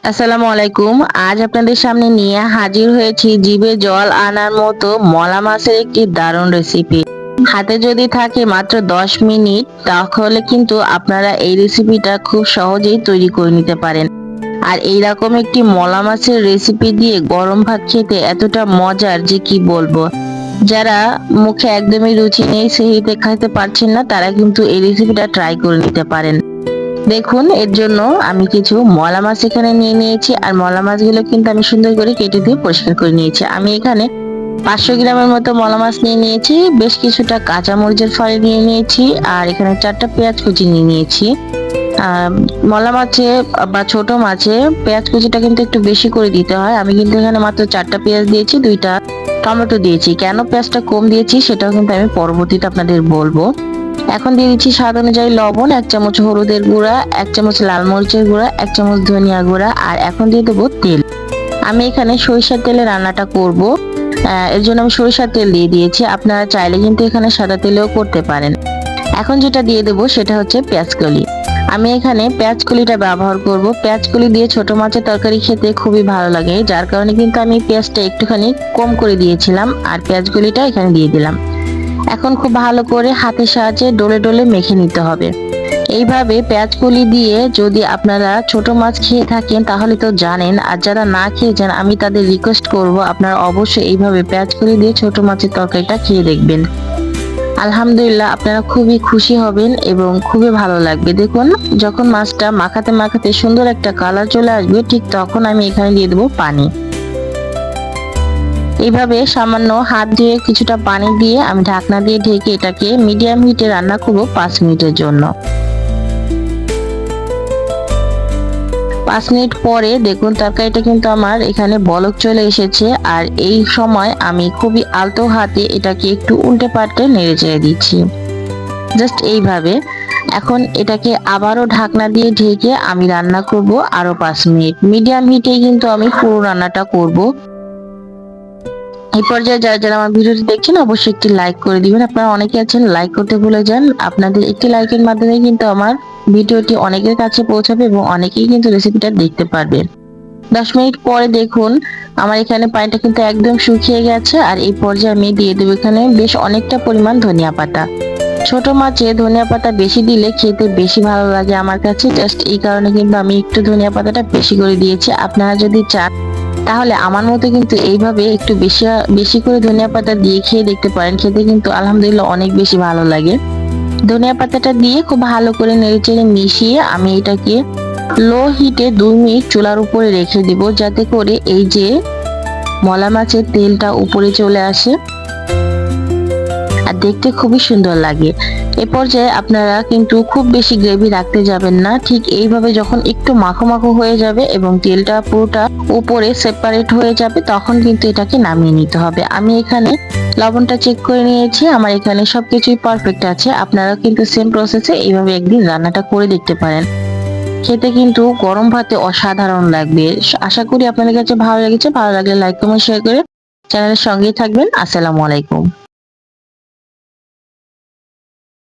আসসালামু আলাইকুম। আজ আপনাদের সামনে নিয়ে হাজির হয়েছি জিভে জল আনার মতো মলা মাছের একটি দারুণ রেসিপি। হাতে যদি থাকে মাত্র 10 মিনিট, তাহলে কিন্তু আপনারা এই রেসিপিটা খুব সহজেই তৈরি করে নিতে পারেন। আর এইরকম একটি মলা মাছের রেসিপি দিয়ে গরম ভাত খেতে এতটা মজার যে কি বলবো। যারা মুখে একদমই রুচি নেই, সেহিতে খাইতে পারছেন না, তারা কিন্তু এই রেসিপিটা ট্রাই করে নিতে পারেন। দেখুন, এর জন্য আমি কিছু মলা মাছ এখানে নিয়ে নিয়েছি। আর মলা মাছগুলো কিন্তু আমি সুন্দর করে কেটে দিয়ে পরিষ্কার করে নিয়েছি। আমি এখানে 500 গ্রামের মতো মলা মাছ নিয়ে নিয়েছি, বেশ কিছুটা কাঁচা মরিচের ফালি নিয়ে নিয়েছি, আর এখানে 4টা পেঁয়াজ কুচি নিয়ে নিয়েছি। মলা মাছে বা ছোট মাছে পেঁয়াজ কুচিটা কিন্তু একটু বেশি করে দিতে হয়। আমি কিন্তু এখানে মাত্র 4টা পেঁয়াজ দিয়েছি, 2টা টমেটো দিয়েছি। কেন পেঁয়াজটা কম দিয়েছি সেটাও কিন্তু আমি পরবর্তীতে আপনাদের বলবো। এখন দিয়ে দিচ্ছি স্বাদ অনুযায়ী লবণ, 1 চামচ হলুদের গুঁড়া, 1 চামচ লাল মরিচের গুঁড়া, 1 চামচ ধনিয়া গুঁড়া, আর এখন দিয়ে দেবো তেল। আমি এখানে সরিষার তেলে রান্নাটা করব। এর জন্য আমি সরিষার তেল দিয়ে দিয়েছি। আপনারা চাইলে কিন্তু এখানে সাদা তেলেও করতে পারেন। এখন যেটা দিয়ে দেবো সেটা হচ্ছে পেঁয়াজকলি। আমি এখানে পেঁয়াজকলিটা ব্যবহার করব। পেঁয়াজকলি দিয়ে ছোট মাছের তরকারি খেতে খুবই ভালো লাগে, যার কারণে কিন্তু আমি পেঁয়াজটা একটুখানি কম করে দিয়েছিলাম, আর পেঁয়াজকলিটা এখানে দিয়ে দিলাম। এখন খুব ভালো করে হাতের সাহায্যে ডলে ডলে মেখে নিতে হবে। এইভাবে পেঁয়াজ কলি দিয়ে যদি আপনারা ছোট মাছ খেয়ে থাকেন তাহলে তো জানেন, আর যারা না খেয়েছেন আমি তাদের রিকোয়েস্ট করব আপনারা অবশ্যই এইভাবে পেঁয়াজ কলি দিয়ে ছোট মাছের তরকারিটা খেয়ে দেখবেন। আলহামদুলিল্লাহ, আপনারা খুবই খুশি হবেন এবং খুবই ভালো লাগবে। দেখুন, যখন মাছটা মাখাতে মাখাতে সুন্দর একটা কালার চলে আসবে, ঠিক তখন আমি এখানে দিয়ে দেবো পানি। এইভাবে সামান্য হাত দিয়ে কিছুটা পানি দিয়ে আমি ঢাকনা দিয়ে ঢেকে এটাকে মিডিয়াম হিটে রান্না করব 5 মিনিটের জন্য। 5 মিনিট পরে দেখুন তরকারিটা কিন্তু আমার এখানে বলক চলে এসেছে। আর এই সময় আমি খুবই আলতো হাতে এটাকে একটু উল্টে পাল্টে নেড়ে চেড়ে দিচ্ছি, জাস্ট এইভাবে। এখন এটাকে আবারও ঢাকনা দিয়ে ঢেকে আমি রান্না করব আরো 5 মিনিট। মিডিয়াম হিটেই কিন্তু আমি পুরো রান্নাটা করব। এই পর্যায়ে যারা যারা আমার ভিডিওটি দেখছেন অবশ্যই একটি লাইক করে দিবেন। আপনারা অনেকে আছেন লাইক করতে ভুলে যান। আপনাদের একটি লাইকের মাধ্যমে কিন্তু আমার ভিডিওটি অনেকের কাছে পৌঁছাবে এবং অনেকেই কিন্তু রেসিপিটা দেখতে পারবে। 10 মিনিট পরে দেখুন আমার এখানে পানিটা কিন্তু একদম শুকিয়ে গেছে। আর এই পর্যায়ে আমি দিয়ে দেবো এখানে বেশ অনেকটা পরিমাণ ধনিয়া পাতা। ছোট মাছে ধনিয়া পাতা বেশি দিলে খেতে বেশি ভালো লাগে আমার কাছে, জাস্ট এই কারণে কিন্তু আমি একটু ধনিয়া পাতাটা বেশি করে দিয়েছি। আপনারা যদি চান তাহলে আমার মতো কিন্তু এইভাবে একটু বেশি বেশি করে ধনিয়া পাতা দিয়ে খেয়ে দেখতে পারেন। খেতে কিন্তু আলহামদুলিল্লাহ অনেক বেশি ভালো লাগে। ধনিয়া পাতাটা দিয়ে খুব ভালো করে নেড়েচেড়ে মিশিয়ে আমি এটাকে লো হিটে 2 মিনিট চুলার উপরে রেখে দিব, যাতে করে এই যে মলা মাছের তেলটা উপরে চলে আসে আর দেখতে খুবই সুন্দর লাগে। এ পর্যায়ে আপনারা কিন্তু খুব বেশি গ্রেভি রাখতে যাবেন না। ঠিক এইভাবে যখন একটু মাখো মাখো হয়ে যাবে এবং তেলটা পুরোটা উপরে সেপারেট হয়ে যাবে, তখন কিন্তু এটাকে নামিয়ে নিতে হবে। আমি এখানে লবণটা চেক করে নিয়েছি, আমার এখানে সবকিছুই পারফেক্ট আছে। আপনারা কিন্তু সেম প্রসেসে এইভাবে একদিন রান্নাটা করে দেখতে পারেন। খেতে কিন্তু গরম ভাতে অসাধারণ লাগবে। আশা করি আপনাদের কাছে ভালো লেগেছে। ভালো লাগলে লাইক কমেন্ট শেয়ার করে চ্যানেলের সঙ্গেই থাকবেন। আসসালামু আলাইকুম।